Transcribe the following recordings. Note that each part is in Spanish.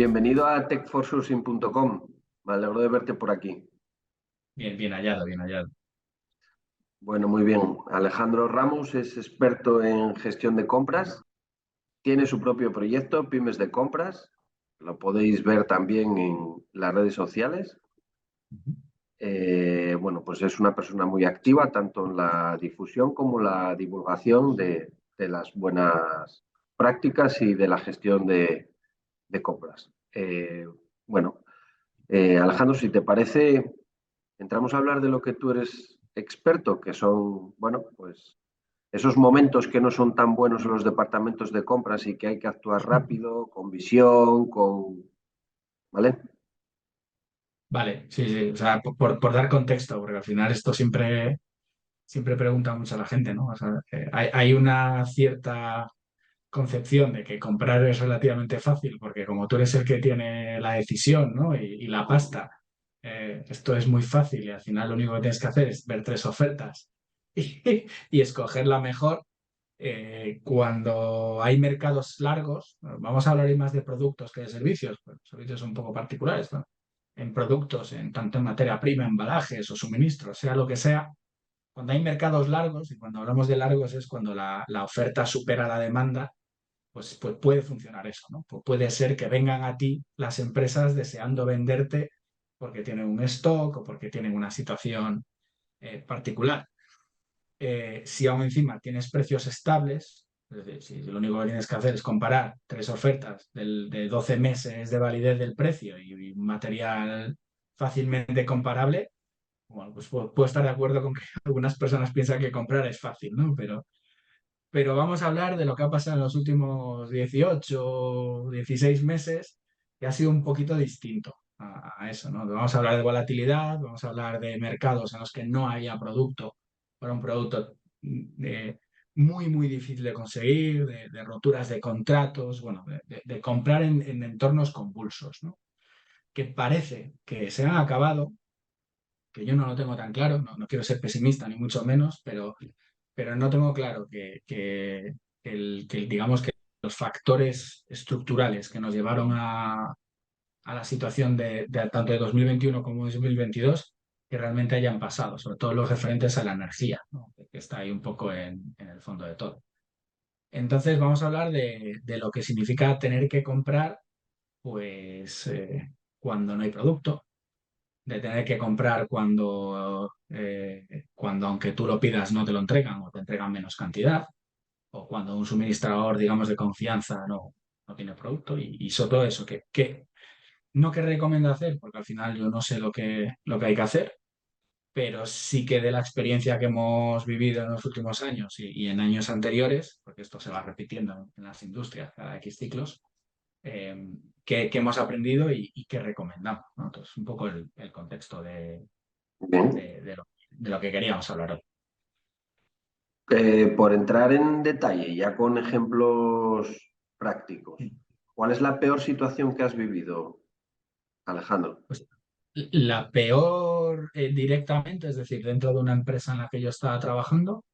Bienvenido a techforsourcing.com. Me alegro de verte por aquí. Bien, bien hallado, bien hallado. Bueno, muy bien. Alejandro Ramos es experto en gestión de compras. Tiene su propio proyecto, Pymes de Compras. Lo podéis ver también en las redes sociales. Ujú. Bueno, pues es una persona muy activa tanto en la difusión como la divulgación de las buenas prácticas y de la gestión de compras. Bueno, Alejandro, si te parece, entramos a hablar de lo que tú eres experto, que son, bueno, pues esos momentos que no son tan buenos en los departamentos de compras y que hay que actuar rápido, con visión, ¿vale? Vale, sí, sí. O sea, por dar contexto, porque al final esto siempre pregunta mucho a la gente, ¿no? O sea, hay una cierta concepción de que comprar es relativamente fácil, porque como tú eres el que tiene la decisión, ¿no? Y la pasta, esto es muy fácil y al final lo único que tienes que hacer es ver tres ofertas y escoger la mejor. Cuando hay mercados largos, vamos a hablar hoy más de productos que de servicios, pues los servicios son un poco particulares, ¿no? En productos, tanto en materia prima, embalajes o suministros, sea lo que sea, cuando hay mercados largos, y cuando hablamos de largos es cuando la oferta supera la demanda, pues puede funcionar eso, ¿no? Puede ser que vengan a ti las empresas deseando venderte porque tienen un stock o porque tienen una situación particular. Si aún encima tienes precios estables, es decir, si lo único que tienes que hacer es comparar tres ofertas de 12 meses de validez del precio y un material fácilmente comparable, bueno, pues puedo estar de acuerdo con que algunas personas piensan que comprar es fácil, ¿no? Pero vamos a hablar de lo que ha pasado en los últimos 18 o 16 meses, que ha sido un poquito distinto a eso, ¿no? Vamos a hablar de volatilidad, vamos a hablar de mercados en los que no había producto, para un producto eh, muy, muy difícil de conseguir, de roturas de contratos, bueno, de comprar en entornos convulsos, ¿no? Que parece que se han acabado, que yo no lo tengo tan claro, no quiero ser pesimista ni mucho menos, pero no tengo claro digamos que los factores estructurales que nos llevaron a la situación tanto de 2021 como de 2022 que realmente hayan pasado, sobre todo los referentes a la energía, ¿no? Que está ahí un poco en el fondo de todo. Entonces vamos a hablar de lo que significa tener que comprar pues cuando no hay producto, de tener que comprar cuando aunque tú lo pidas no te lo entregan o te entregan menos cantidad, o cuando un suministrador, digamos, de confianza no tiene producto y sobre todo eso, que no que recomiendo hacer, porque al final yo no sé lo que hay que hacer, pero sí que de la experiencia que hemos vivido en los últimos años y en años anteriores, porque esto se va repitiendo en las industrias cada X ciclos, eh, que hemos aprendido y que recomendamos, ¿no? Entonces, un poco el contexto Bien. de lo que queríamos hablar hoy. Por entrar en detalle, ya con ejemplos prácticos, ¿cuál es la peor situación que has vivido, Alejandro? Pues la peor directamente, es decir, dentro de una empresa en la que yo estaba trabajando,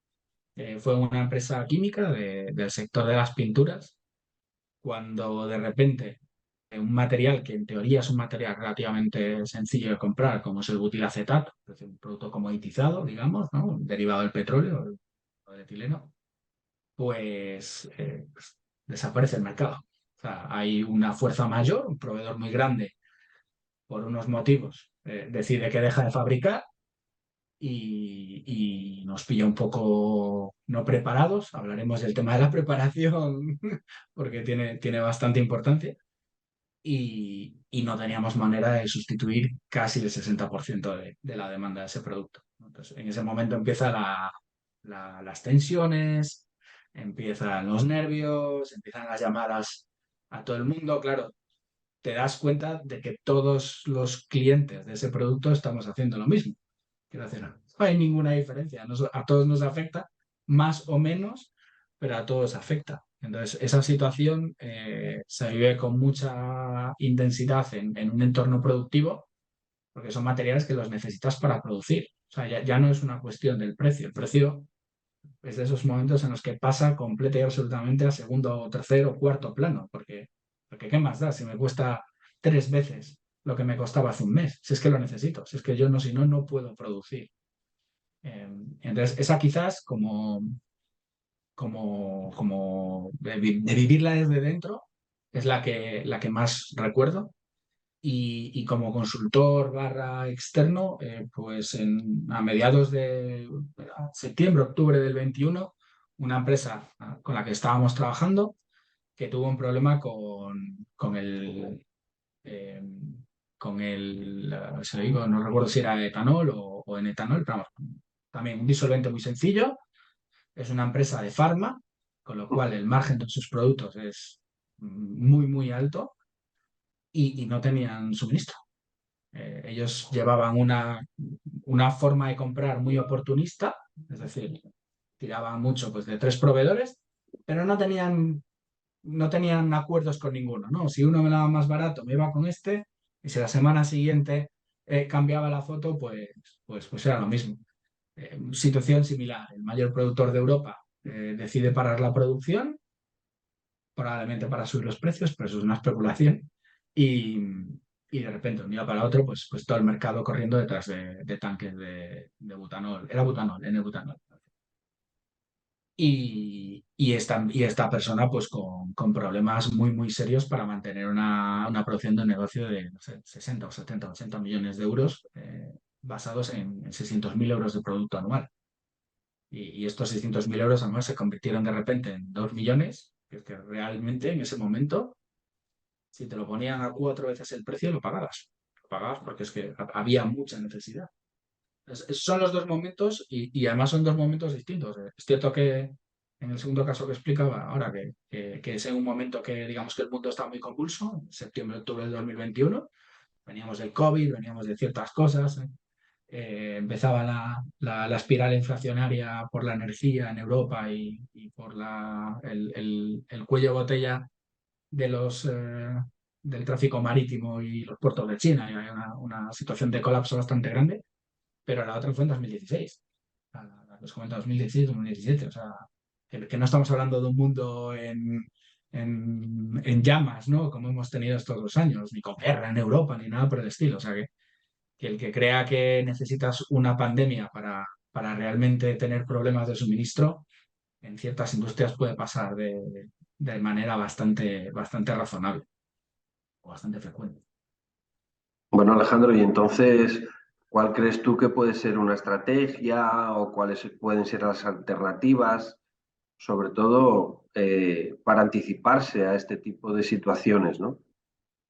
fue una empresa química del sector de las pinturas, cuando de repente un material que en teoría es un material relativamente sencillo de comprar, como es el butilacetato, es decir, un producto comoditizado, digamos, ¿no? Un derivado del petróleo o del etileno, pues desaparece el mercado. O sea, hay una fuerza mayor, un proveedor muy grande, por unos motivos, decide que deja de fabricar y nos pilla un poco no preparados. Hablaremos del tema de la preparación porque tiene bastante importancia y no teníamos manera de sustituir casi el 60% de la demanda de ese producto. Entonces, en ese momento empiezan las tensiones, empiezan los nervios, empiezan las llamadas a todo el mundo. Claro, te das cuenta de que todos los clientes de ese producto estamos haciendo lo mismo. Quiero decir, no hay ninguna diferencia. A todos nos afecta, más o menos, pero a todos afecta. Entonces, esa situación se vive con mucha intensidad en un entorno productivo, porque son materiales que los necesitas para producir. O sea, ya no es una cuestión del precio. El precio es de esos momentos en los que pasa completa y absolutamente a segundo, tercero, cuarto plano, porque ¿qué más da? Si me cuesta 3 veces lo que me costaba hace un mes, si es que lo necesito, si es que yo no, si no, no puedo producir. Entonces, esa quizás como de vivirla desde dentro es la que más recuerdo. Y como consultor barra externo, pues a mediados de septiembre, octubre del 21, una empresa con la que estábamos trabajando que tuvo un problema eh, se lo digo, no recuerdo si era etanol o en etanol, pero vamos, también un disolvente muy sencillo. Es una empresa de farma, con lo cual el margen de sus productos es muy, muy alto y no tenían suministro. Ellos llevaban una forma de comprar muy oportunista, es decir, tiraban mucho pues, de 3 proveedores, pero no tenían acuerdos con ninguno, ¿no? Si uno me daba más barato, me iba con este, y si la semana siguiente cambiaba la foto, pues era lo mismo. Situación similar. El mayor productor de Europa decide parar la producción, probablemente para subir los precios, pero eso es una especulación. Y, y de repente, de un día para otro, pues todo el mercado corriendo detrás de tanques de butanol. Era butanol, N-butanol. Y esta persona, pues con problemas muy, muy serios para mantener una producción de un negocio de, no sé, 60 o 70, 80 millones de euros basados en 600.000 euros de producto anual. Y estos 600.000 euros anuales se convirtieron de repente en 2 millones, que es que realmente en ese momento, si te lo ponían a 4 veces el precio, lo pagabas. Lo pagabas porque es que había mucha necesidad. Son los dos momentos y además son dos momentos distintos. Es cierto que en el segundo caso que explicaba ahora, que es en un momento que digamos que el mundo está muy convulso, en septiembre, octubre del 2021, veníamos del COVID, veníamos de ciertas cosas, empezaba la espiral inflacionaria por la energía en Europa y por el cuello de botella de del tráfico marítimo y los puertos de China, y hay una situación de colapso bastante grande, pero la otra fue en 2016. Los comenta 2016-2017, o sea, que no estamos hablando de un mundo en llamas, ¿no? Como hemos tenido estos 2 años, ni con guerra en Europa, ni nada por el estilo. O sea, que el que crea que necesitas una pandemia para realmente tener problemas de suministro, en ciertas industrias puede pasar de manera bastante, bastante razonable o bastante frecuente. Bueno, Alejandro, y entonces, ¿cuál crees tú que puede ser una estrategia o cuáles pueden ser las alternativas, sobre todo para anticiparse a este tipo de situaciones, ¿no?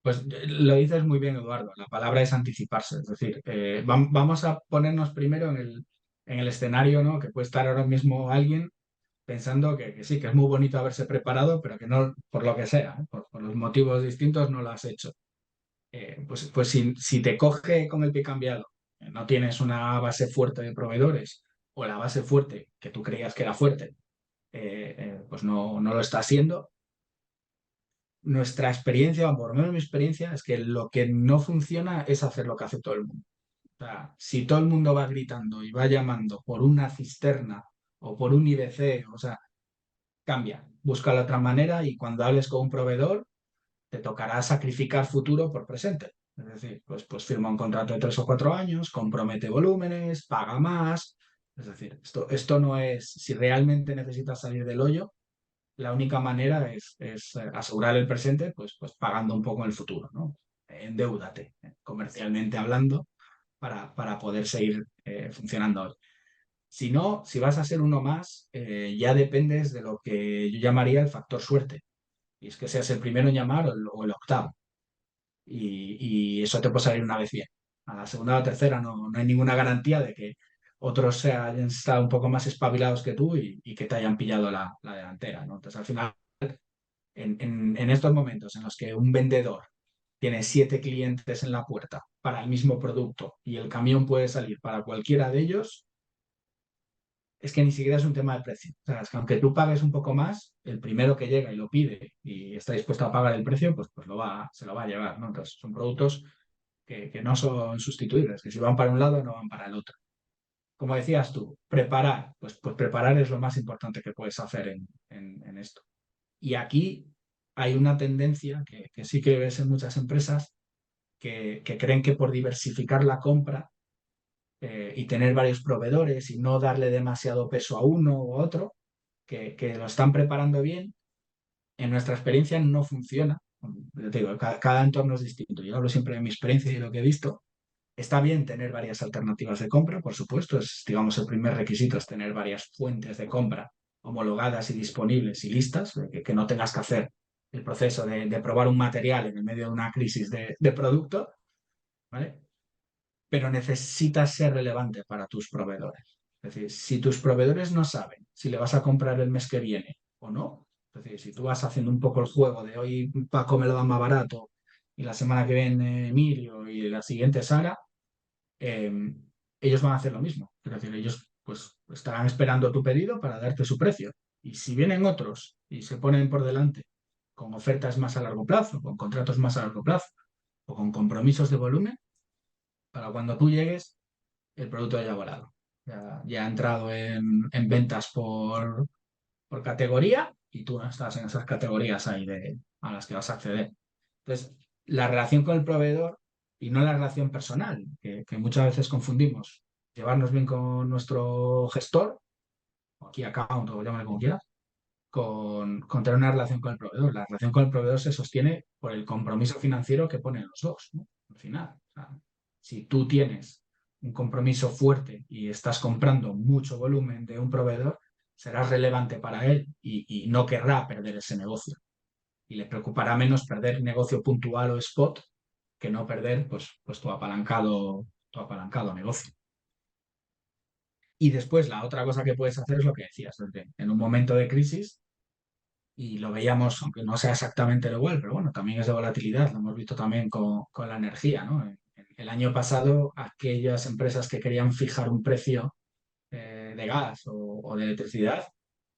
Pues lo dices muy bien, Eduardo. La palabra es anticiparse. Es decir, vamos a ponernos primero en el escenario, ¿no? Que puede estar ahora mismo alguien pensando que sí, que es muy bonito haberse preparado, pero que no, por lo que sea, por los motivos distintos, no lo has hecho. Pues si te coge con el pie cambiado, no tienes una base fuerte de proveedores o la base fuerte que tú creías que era fuerte, pues no lo está haciendo. Nuestra experiencia, o por lo menos mi experiencia, es que lo que no funciona es hacer lo que hace todo el mundo. O sea, si todo el mundo va gritando y va llamando por una cisterna o por un IBC, o sea, cambia, busca la otra manera y cuando hables con un proveedor te tocará sacrificar futuro por presente. Es decir, pues firma un contrato de 3 o 4 años, compromete volúmenes, paga más. Es decir, esto no es, si realmente necesitas salir del hoyo, la única manera es asegurar el presente, pues pagando un poco en el futuro, ¿no? Endeúdate, comercialmente hablando, para poder seguir funcionando hoy. Si no, si vas a ser uno más, ya dependes de lo que yo llamaría el factor suerte. Y es que seas el primero en llamar o el octavo. Y eso te puede salir una vez bien. A la segunda o la tercera no hay ninguna garantía de que otros hayan estado un poco más espabilados que tú y que te hayan pillado la delantera, ¿no? Entonces, al final, en estos momentos en los que un vendedor tiene 7 clientes en la puerta para el mismo producto y el camión puede salir para cualquiera de ellos, es que ni siquiera es un tema de precio. O sea, es que aunque tú pagues un poco más, el primero que llega y lo pide y está dispuesto a pagar el precio, pues se lo va a llevar, ¿no? Entonces, son productos que no son sustituibles, que si van para un lado, no van para el otro. Como decías tú, preparar, pues preparar es lo más importante que puedes hacer en esto. Y aquí hay una tendencia que sí que ves en muchas empresas, que creen que por diversificar la compra y tener varios proveedores y no darle demasiado peso a uno u otro, que lo están preparando bien, en nuestra experiencia no funciona. Yo te digo, cada entorno es distinto. Yo hablo siempre de mi experiencia y de lo que he visto. Está bien tener varias alternativas de compra, por supuesto, es, digamos, el primer requisito es tener varias fuentes de compra homologadas y disponibles y listas, que no tengas que hacer el proceso de probar un material en el medio de una crisis de producto, ¿vale? Pero necesitas ser relevante para tus proveedores. Es decir, si tus proveedores no saben si le vas a comprar el mes que viene o no, es decir, si tú vas haciendo un poco el juego de hoy Paco me lo da más barato y la semana que viene Emilio y la siguiente Sara, eh, ellos van a hacer lo mismo. Es decir, ellos pues estarán esperando tu pedido para darte su precio. Y si vienen otros y se ponen por delante con ofertas más a largo plazo, con contratos más a largo plazo o con compromisos de volumen, para cuando tú llegues, el producto ya ha volado. Ya ha entrado en ventas por categoría y tú no estás en esas categorías ahí a las que vas a acceder. Entonces, la relación con el proveedor y no la relación personal, que muchas veces confundimos. Llevarnos bien con nuestro gestor, o key account, o llámalo como quieras, con tener una relación con el proveedor. La relación con el proveedor se sostiene por el compromiso financiero que ponen los dos, ¿no? Al final. O sea, si tú tienes un compromiso fuerte y estás comprando mucho volumen de un proveedor, serás relevante para él y no querrá perder ese negocio. Y le preocupará menos perder negocio puntual o spot que no perder pues tu apalancado negocio. Y después la otra cosa que puedes hacer es lo que decías, en un momento de crisis, y lo veíamos, aunque no sea exactamente igual, pero bueno, también es de volatilidad, lo hemos visto también con la energía, ¿no? El año pasado, aquellas empresas que querían fijar un precio de gas o de electricidad,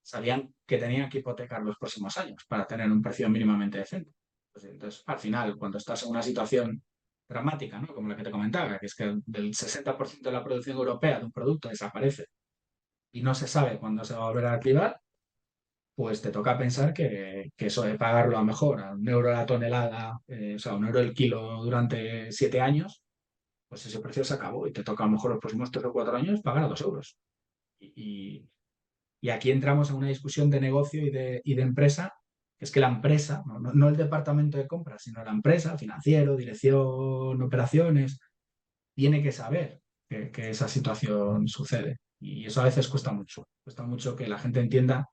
sabían que tenían que hipotecar los próximos años para tener un precio mínimamente decente. Pues entonces, al final, cuando estás en una situación dramática, ¿no? Como la que te comentaba, que es que del 60% de la producción europea de un producto desaparece y no se sabe cuándo se va a volver a activar, pues te toca pensar que eso de pagarlo a lo mejor a 1 euro la tonelada, o sea, 1 euro el kilo durante 7 años, pues ese precio se acabó y te toca a lo mejor los próximos 3 o 4 años pagar a 2 euros. Y, y aquí entramos en una discusión de negocio y de empresa, que es que la empresa, no el departamento de compras, sino la empresa, financiero, dirección, operaciones, tiene que saber que esa situación sucede. Y eso a veces cuesta mucho que la gente entienda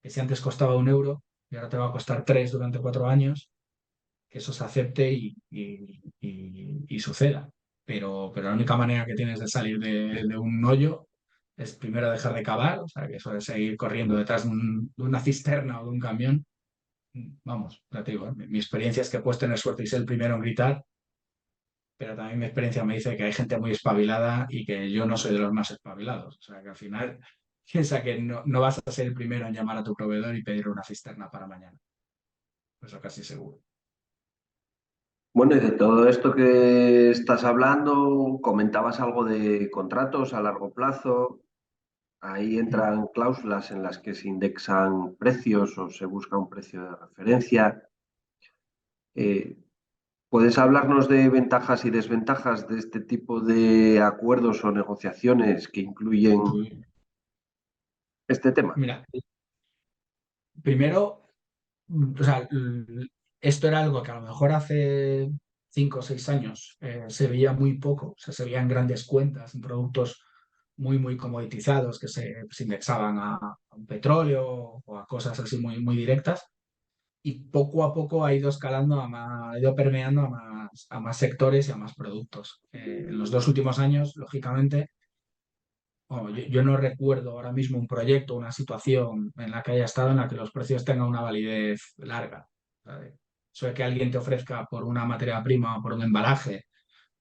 que si antes costaba 1 euro y ahora te va a costar 3 durante 4 años, que eso se acepte y suceda. Pero la única manera que tienes de salir de un hoyo es primero dejar de cavar, o sea, que eso de seguir corriendo detrás de una cisterna o de un camión. Vamos, ya te digo, mi experiencia es que puedes tener suerte y ser el primero en gritar, pero también mi experiencia me dice que hay gente muy espabilada y que yo no soy de los más espabilados. O sea, que al final piensa que no vas a ser el primero en llamar a tu proveedor y pedirle una cisterna para mañana. Eso casi seguro. Bueno, y de todo esto que estás hablando, comentabas algo de contratos a largo plazo. Ahí Mm. entran cláusulas en las que se indexan precios o se busca un precio de referencia. Eh, ¿Puedes hablarnos de ventajas y desventajas de este tipo de acuerdos o negociaciones que incluyen Uy. este tema? Mira, primero, o sea, esto era algo que a lo mejor hace 5 o 6 años se veía muy poco, o sea, se veían grandes cuentas en productos muy comoditizados que se indexaban a un petróleo o a cosas así muy directas. Y poco a poco ha ido escalando, ha ido permeando a más sectores y a más productos. En los 2 últimos años, lógicamente, bueno, yo no recuerdo ahora mismo un proyecto, una situación en la que haya estado en la que los precios tengan una validez larga. ¿Sabe? Eso de que alguien te ofrezca por una materia prima o por un embalaje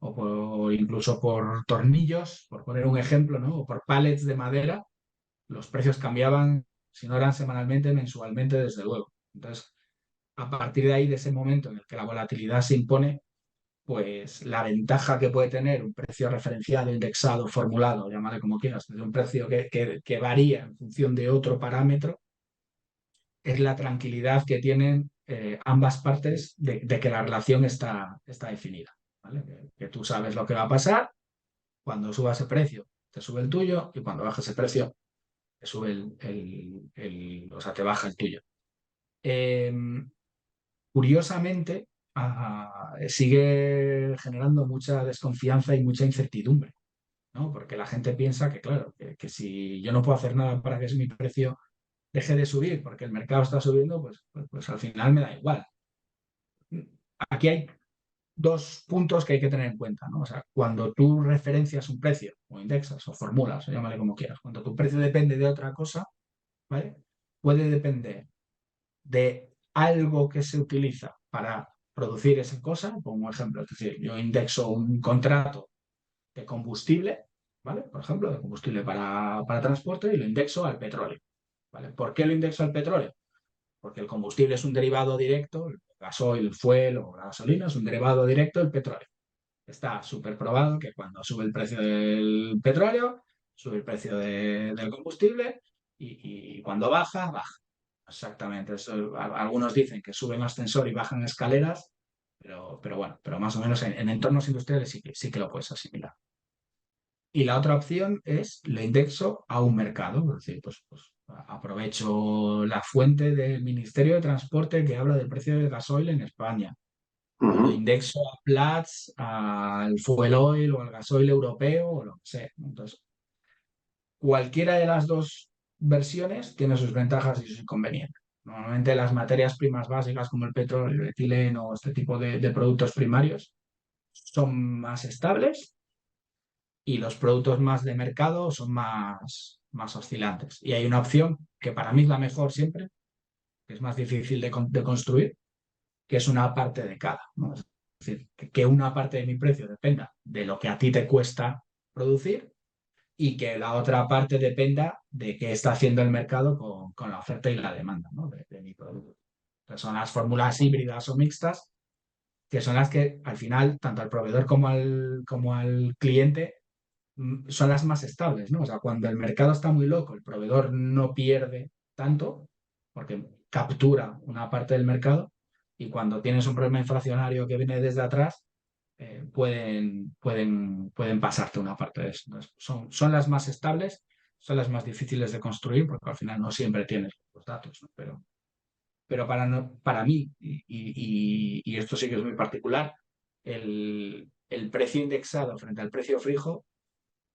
o incluso por tornillos, por poner un ejemplo, ¿no? O por pallets de madera, los precios cambiaban, si no eran semanalmente, mensualmente, desde luego. Entonces, a partir de ahí, de ese momento en el que la volatilidad se impone, pues la ventaja que puede tener un precio referenciado, indexado, formulado, llámale como quieras, desde un precio que varía en función de otro parámetro, es la tranquilidad que tienen ambas partes de que la relación está definida. ¿vale? Que tú sabes lo que va a pasar, cuando suba ese precio, te sube el tuyo, y cuando baja ese precio, te sube o sea, te baja el tuyo. Eh, Curiosamente, sigue generando mucha desconfianza y mucha incertidumbre, ¿no? Porque la gente piensa que, claro, que si yo no puedo hacer nada para que mi precio deje de subir porque el mercado está subiendo, pues al final me da igual. Aquí hay dos puntos que hay que tener en cuenta, ¿no? O sea, cuando tú referencias un precio, o indexas, o formulas, o llámale como quieras, cuando tu precio depende de otra cosa, ¿vale? Puede depender de algo que se utiliza para producir esa cosa, como ejemplo, es decir, yo indexo un contrato de combustible, ¿vale? Por ejemplo, de combustible para transporte y lo indexo al petróleo, ¿vale? ¿Por qué lo indexo al petróleo? Porque el combustible es un derivado directo, el gasoil, el fuel o la gasolina es un derivado directo del petróleo. Está súper probado que cuando sube el precio del petróleo, sube el precio del combustible y cuando baja, baja. Exactamente. Eso, algunos dicen que suben ascensor y bajan escaleras, pero bueno, pero más o menos en entornos industriales sí que lo puedes asimilar. Y la otra opción es le indexo a un mercado, es decir, pues aprovecho la fuente del Ministerio de Transporte que habla del precio del gasoil en España, o lo Ujú. indexo a Platts, al fuel oil o al gasoil europeo o lo que sea. Entonces, cualquiera de las dos versiones tiene sus ventajas y sus inconvenientes. Normalmente las materias primas básicas como el petróleo, el etileno o este tipo de productos primarios son más estables y los productos más de mercado son más oscilantes. Y hay una opción que para mí es la mejor siempre, que es más difícil de construir, que es una parte de cada, ¿no? Es decir, que una parte de mi precio dependa de lo que a ti te cuesta producir y que la otra parte dependa de qué está haciendo el mercado con la oferta y la demanda, ¿no? de mi producto. Entonces son las fórmulas híbridas o mixtas, que son las que al final, tanto al proveedor como al cliente, son las más estables, ¿no? O sea, cuando el mercado está muy loco, el proveedor no pierde tanto porque captura una parte del mercado y cuando tienes un problema inflacionario que viene desde atrás, pueden pasarte una parte de eso. Entonces, son las más estables, son las más difíciles de construir porque al final no siempre tienes los datos, ¿no? Pero para mí, y esto sí que es muy particular, el precio indexado frente al precio fijo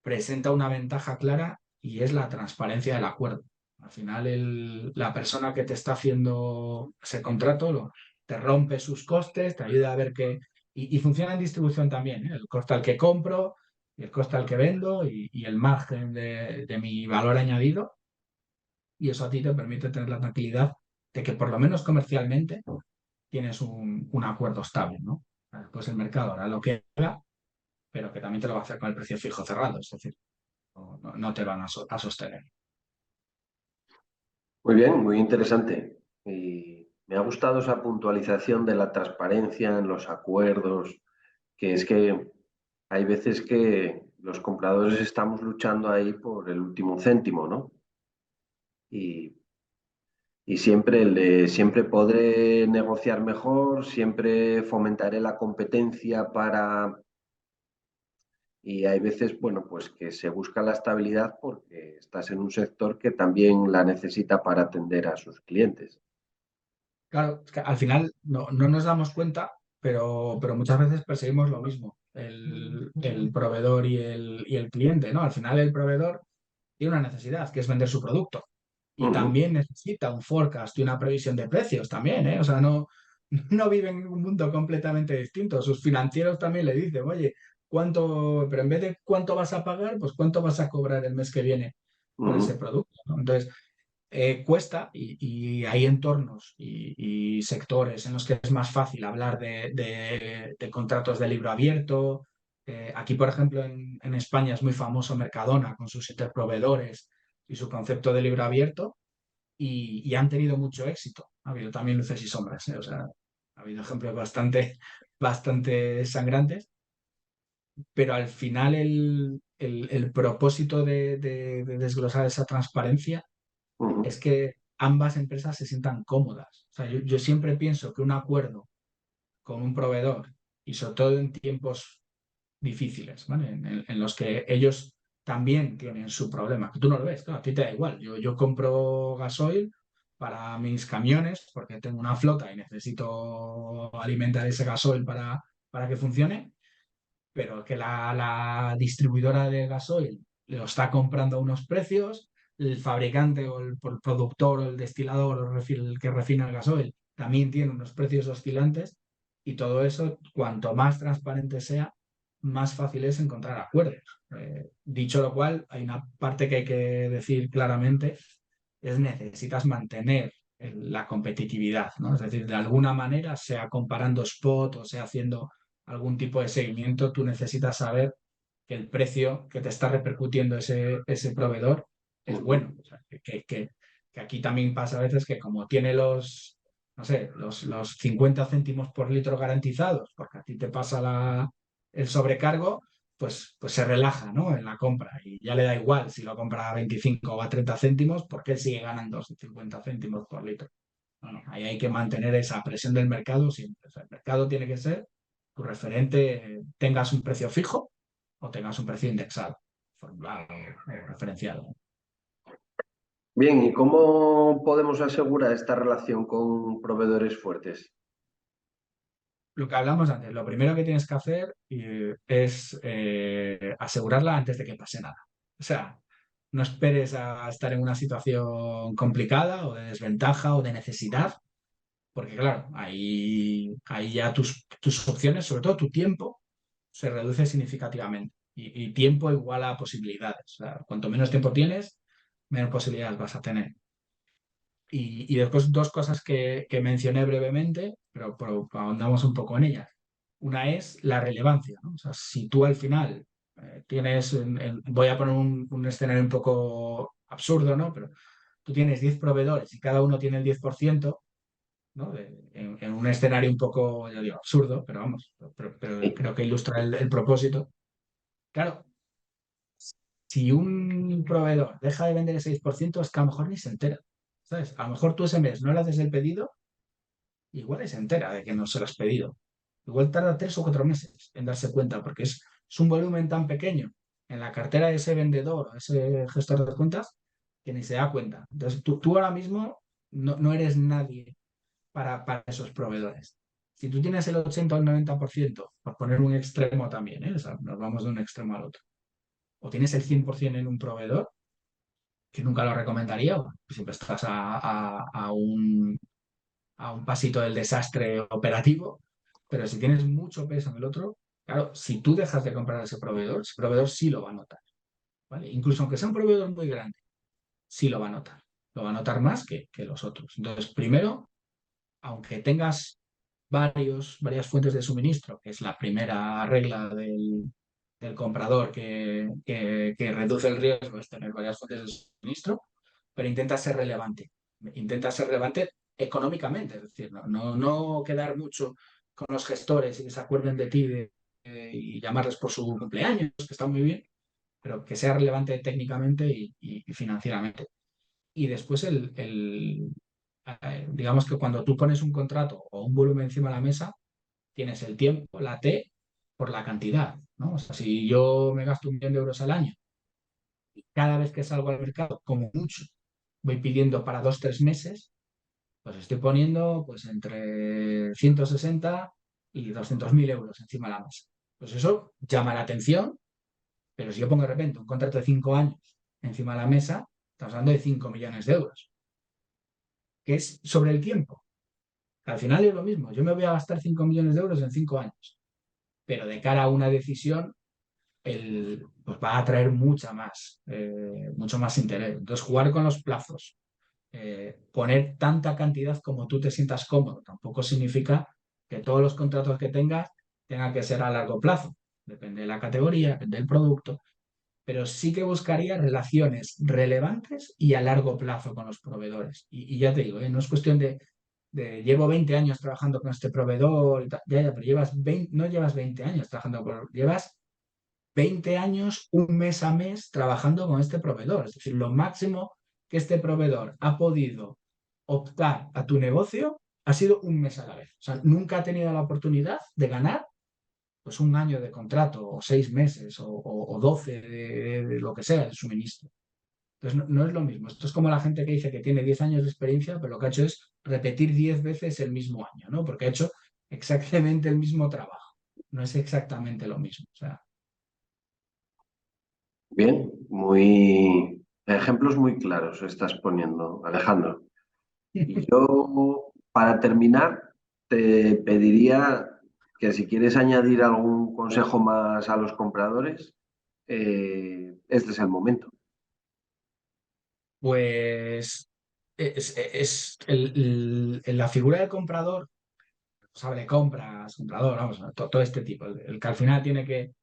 presenta una ventaja clara y es la transparencia del acuerdo. Al final, la persona que te está haciendo ese contrato te rompe sus costes, te ayuda a ver que... Y funciona en distribución también, ¿eh? El coste al que compro, y el coste al que vendo y el margen de mi valor añadido. Y eso a ti te permite tener la tranquilidad de que por lo menos comercialmente tienes un acuerdo estable, ¿no? Después el mercado hará lo que haga, pero que también te lo va a hacer con el precio fijo cerrado. Es decir, no te van a sostener. Muy bien, muy interesante. Y me ha gustado esa puntualización de la transparencia en los acuerdos, que es que hay veces que los compradores estamos luchando ahí por el último céntimo, ¿no? Y, y siempre, siempre podré negociar mejor, siempre fomentaré la competencia para... Y hay veces, bueno, pues que se busca la estabilidad porque estás en un sector que también la necesita para atender a sus clientes. Claro, es que al final no nos damos cuenta, pero muchas veces perseguimos lo mismo, el proveedor y el cliente, ¿no? Al final el proveedor tiene una necesidad, que es vender su producto. Y Ujú, también necesita un forecast y una previsión de precios también, ¿eh? O sea, no viven en un mundo completamente distinto. Sus financieros también le dicen, oye, pero en vez de cuánto vas a pagar, pues cuánto vas a cobrar el mes que viene por ese ujú, producto, ¿no? Entonces, cuesta y hay entornos y sectores en los que es más fácil hablar de contratos de libro abierto. Aquí, por ejemplo, en España es muy famoso Mercadona con sus interproveedores y su concepto de libro abierto y han tenido mucho éxito. Ha habido también luces y sombras, ¿eh? O sea, ha habido ejemplos bastante sangrantes, pero al final el propósito de desglosar esa transparencia ujú. es que ambas empresas se sientan cómodas. O sea, yo siempre pienso que un acuerdo con un proveedor y sobre todo en tiempos difíciles, ¿vale? En los que ellos también tienen su problema, que tú no lo ves, claro, a ti te da igual. Yo compro gasoil para mis camiones porque tengo una flota y necesito alimentar ese gasoil para que funcione, pero que la distribuidora de gasoil lo está comprando a unos precios, el fabricante o el productor o el destilador o el que refina el gasoil también tiene unos precios oscilantes, y todo eso, cuanto más transparente sea, más fácil es encontrar acuerdos. Dicho lo cual, hay una parte que hay que decir claramente, es necesitas mantener la competitividad, ¿no? Es decir, de alguna manera, sea comparando spot o sea haciendo algún tipo de seguimiento, tú necesitas saber que el precio que te está repercutiendo ese proveedor es bueno. O sea, que aquí también pasa a veces que como tiene no sé, los 50 céntimos por litro garantizados, porque a ti te pasa el sobrecargo, pues se relaja, ¿no?, en la compra y ya le da igual si lo compra a 25 o a 30 céntimos porque él sigue ganando 50 céntimos por litro. Bueno, ahí hay que mantener esa presión del mercado siempre. O sea, el mercado tiene que ser tu referente, tengas un precio fijo o tengas un precio indexado, formulado o referenciado. Bien, ¿y cómo podemos asegurar esta relación con proveedores fuertes? Lo que hablamos antes, lo primero que tienes que hacer es asegurarla antes de que pase nada. O sea, no esperes a estar en una situación complicada o de desventaja o de necesidad, porque claro, ahí ya tus opciones, sobre todo tu tiempo, se reduce significativamente. Y tiempo igual a posibilidades. O sea, cuanto menos tiempo tienes, menos posibilidades vas a tener. Y después dos cosas que mencioné brevemente, pero ahondamos un poco en ellas. Una es la relevancia, ¿no? O sea, si tú al final tienes, voy a poner un escenario un poco absurdo, ¿no? Pero tú tienes 10 proveedores y cada uno tiene el 10%, ¿no? En un escenario un poco, yo digo, absurdo, pero vamos, pero creo que ilustra el propósito. Claro, si un proveedor deja de vender el 6%, es que a lo mejor ni se entera, ¿sabes? A lo mejor tú ese mes no le haces el pedido, igual ni se entera de que no se lo has pedido. Igual tarda 3 o 4 meses en darse cuenta, porque es un volumen tan pequeño en la cartera de ese vendedor o ese gestor de cuentas que ni se da cuenta. Entonces, tú ahora mismo no eres nadie para esos proveedores. Si tú tienes el 80 o el 90%, por poner un extremo también, ¿eh? O sea, nos vamos de un extremo al otro, o tienes el 100% en un proveedor, que nunca lo recomendaría, porque siempre estás a un pasito del desastre operativo, pero si tienes mucho peso en el otro, claro, si tú dejas de comprar a ese proveedor sí lo va a notar, ¿vale? Incluso aunque sea un proveedor muy grande, sí lo va a notar. Lo va a notar más que los otros. Entonces, primero, aunque tengas varias fuentes de suministro, que es la primera regla del comprador que reduce el riesgo, es tener varias fuentes de suministro, pero intenta ser relevante económicamente, es decir, no quedar mucho con los gestores y que se acuerden de ti y llamarles por su cumpleaños, que está muy bien, pero que sea relevante técnicamente y financieramente. Y después digamos que cuando tú pones un contrato o un volumen encima de la mesa, tienes el tiempo, la T, por la cantidad, ¿no? O sea, si yo me gasto 1 millón de euros al año y cada vez que salgo al mercado, como mucho, voy pidiendo para 2 o 3 meses, pues estoy poniendo pues entre 160 y 200.000 euros encima de la mesa. Pues eso llama la atención, pero si yo pongo de repente un contrato de 5 años encima de la mesa, estamos hablando de 5 millones de euros, que es sobre el tiempo. Al final es lo mismo, yo me voy a gastar 5 millones de euros en 5 años, pero de cara a una decisión, pues va a traer mucho más interés. Entonces, jugar con los plazos, poner tanta cantidad como tú te sientas cómodo, tampoco significa que todos los contratos que tengas tengan que ser a largo plazo. Depende de la categoría, depende del producto, pero sí que buscaría relaciones relevantes y a largo plazo con los proveedores. Y ya te digo, no es cuestión de llevo 20 años trabajando con este proveedor, ya, pero no llevas 20 años trabajando llevas 20 años, un mes a mes, trabajando con este proveedor. Es decir, lo máximo que este proveedor ha podido optar a tu negocio ha sido un mes a la vez. O sea, nunca ha tenido la oportunidad de ganar pues 1 año de contrato, o 6 meses, o 12 de lo que sea, de suministro. Entonces no es lo mismo. Esto es como la gente que dice que tiene 10 años de experiencia, pero lo que ha hecho es repetir 10 veces el mismo año, ¿no? Porque ha hecho exactamente el mismo trabajo. No es exactamente lo mismo. O sea, Bien, ejemplos muy claros estás poniendo, Alejandro. Y yo, para terminar, te pediría que si quieres añadir algún consejo más a los compradores, este es el momento. pues es la figura del comprador, sabe, compras, comprador, vamos, todo este tipo, el que al final tiene que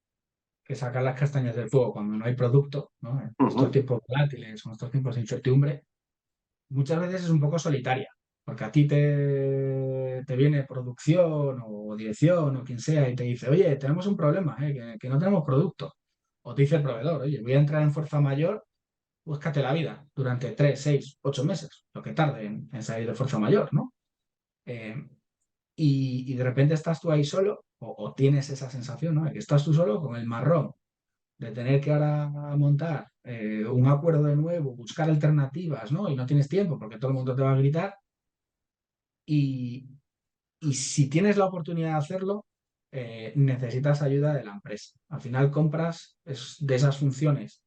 sacar las castañas del fuego cuando no hay producto, ¿no? En estos Ujú. tiempos volátiles, en estos tiempos de incertidumbre, muchas veces es un poco solitaria, porque a ti te viene producción o dirección o quien sea y te dice, oye, tenemos un problema, que no tenemos producto. O te dice el proveedor, oye, voy a entrar en fuerza mayor, búscate la vida durante 3, 6, 8 meses, lo que tarde en salir de fuerza mayor, ¿no? Eh, y de repente estás tú ahí solo, o tienes esa sensación, ¿no? De que estás tú solo con el marrón de tener que ahora montar un acuerdo de nuevo, buscar alternativas, ¿no? Y no tienes tiempo porque todo el mundo te va a gritar. Y, y si tienes la oportunidad de hacerlo, necesitas ayuda de la empresa. Al final compras es de esas funciones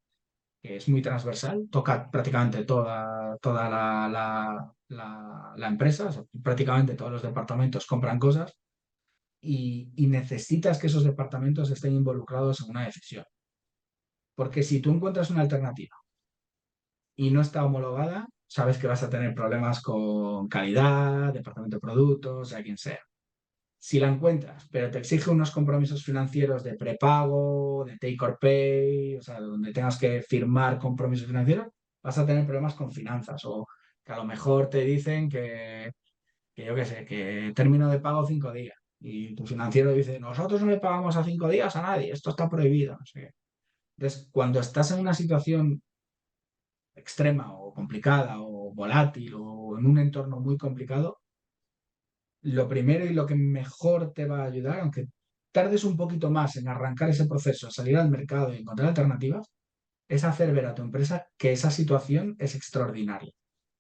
que es muy transversal, toca prácticamente toda la empresa, o sea, prácticamente todos los departamentos compran cosas y necesitas que esos departamentos estén involucrados en una decisión. Porque si tú encuentras una alternativa y no está homologada, sabes que vas a tener problemas con calidad, departamento de productos, sea quien sea. Si la encuentras, pero te exige unos compromisos financieros de prepago, de take or pay, o sea, donde tengas que firmar compromisos financieros, vas a tener problemas con finanzas o que a lo mejor te dicen que yo qué sé, que término de pago 5 días y tu financiero dice, nosotros no le pagamos a 5 días a nadie, esto está prohibido. No sé qué. Entonces, cuando estás en una situación extrema o complicada o volátil o en un entorno muy complicado, lo primero y lo que mejor te va a ayudar, aunque tardes un poquito más en arrancar ese proceso, salir al mercado y encontrar alternativas, es hacer ver a tu empresa que esa situación es extraordinaria.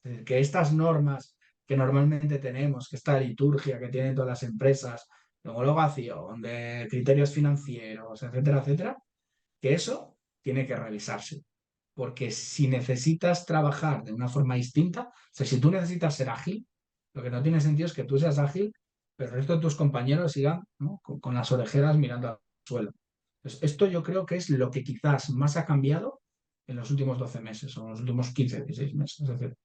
Es decir, que estas normas que normalmente tenemos, que esta liturgia que tienen todas las empresas, de homologación, de criterios financieros, etcétera, etcétera, que eso tiene que revisarse. Porque si necesitas trabajar de una forma distinta, o sea, si tú necesitas ser ágil, lo que no tiene sentido es que tú seas ágil, pero el resto de tus compañeros sigan, ¿no? con las orejeras mirando al suelo. Pues esto yo creo que es lo que quizás más ha cambiado en los últimos 12 meses o en los últimos 15, 16 meses. Es decir,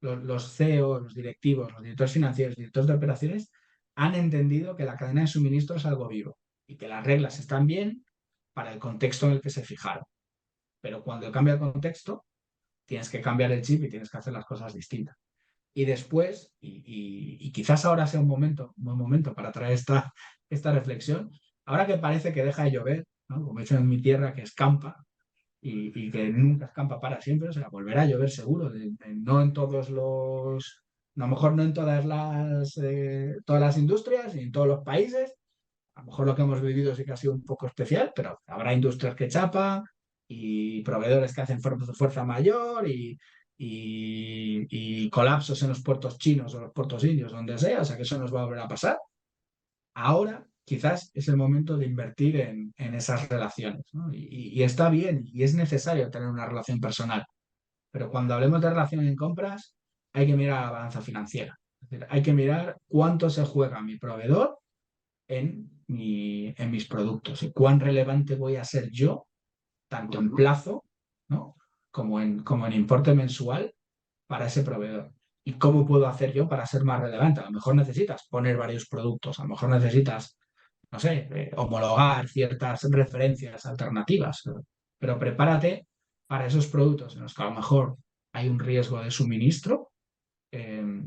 los CEOs, los directivos, los directores financieros, directores de operaciones han entendido que la cadena de suministro es algo vivo y que las reglas están bien para el contexto en el que se fijaron. Pero cuando cambia el contexto, tienes que cambiar el chip y tienes que hacer las cosas distintas. Y después, y quizás ahora sea un buen momento para traer esta reflexión, ahora que parece que deja de llover, ¿no? Como dicen en mi tierra, que escampa y que nunca escampa para siempre, o sea, volverá a llover seguro, no en todos los, a lo mejor no en todas las industrias y en todos los países, a lo mejor lo que hemos vivido sí que ha sido un poco especial, pero habrá industrias que chapan y proveedores que hacen fuerza mayor y colapsos en los puertos chinos o los puertos indios, donde sea, o sea que eso nos va a volver a pasar. Ahora quizás es el momento de invertir en esas relaciones, ¿no? Y está bien y es necesario tener una relación personal, pero cuando hablemos de relación en compras hay que mirar la balanza financiera. Es decir, hay que mirar cuánto se juega mi proveedor en mis productos y cuán relevante voy a ser yo, tanto en Ujú. plazo, ¿no? como en importe mensual para ese proveedor. ¿Y cómo puedo hacer yo para ser más relevante? A lo mejor necesitas poner varios productos, a lo mejor necesitas, no sé, homologar ciertas referencias alternativas, pero prepárate para esos productos en los que a lo mejor hay un riesgo de suministro eh,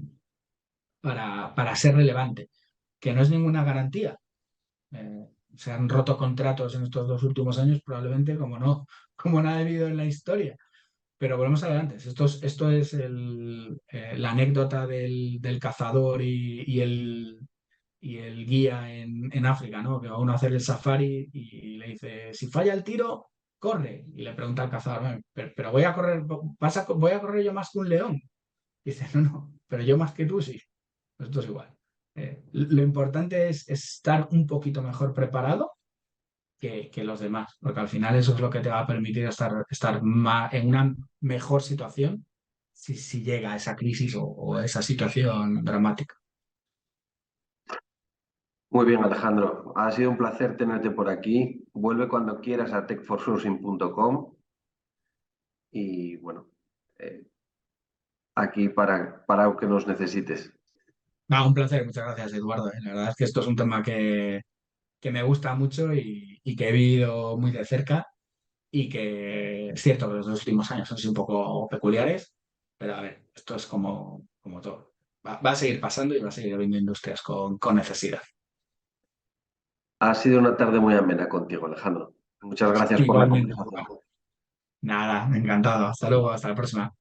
para ser relevante, que no es ninguna garantía, se han roto contratos en estos 2 últimos años, probablemente como no ha debido en la historia. Pero volvemos adelante. Esto es la anécdota del cazador y el guía en África, ¿no? Que va uno a hacer el safari y le dice, si falla el tiro, corre. Y le pregunta al cazador, "Bueno, pero voy a correr, voy a correr yo más que un león. Y dice, no, no, pero yo más que tú sí. Pues esto es igual. Lo importante es estar un poquito mejor preparado que los demás, porque al final eso es lo que te va a permitir estar en una mejor situación si llega a esa crisis o a esa situación dramática. Muy bien, Alejandro. Ha sido un placer tenerte por aquí. Vuelve cuando quieras a techforsourcing.com y bueno, eh, aquí para lo que nos necesites. Un placer, muchas gracias, Eduardo. La verdad es que esto es un tema que me gusta mucho y que he vivido muy de cerca y que es cierto que los dos últimos años han sido un poco peculiares, pero a ver, esto es como todo. Va a seguir pasando y va a seguir habiendo industrias con necesidad. Ha sido una tarde muy amena contigo, Alejandro. Muchas gracias por la Igualmente, conversación. nada, encantado. Hasta luego, hasta la próxima.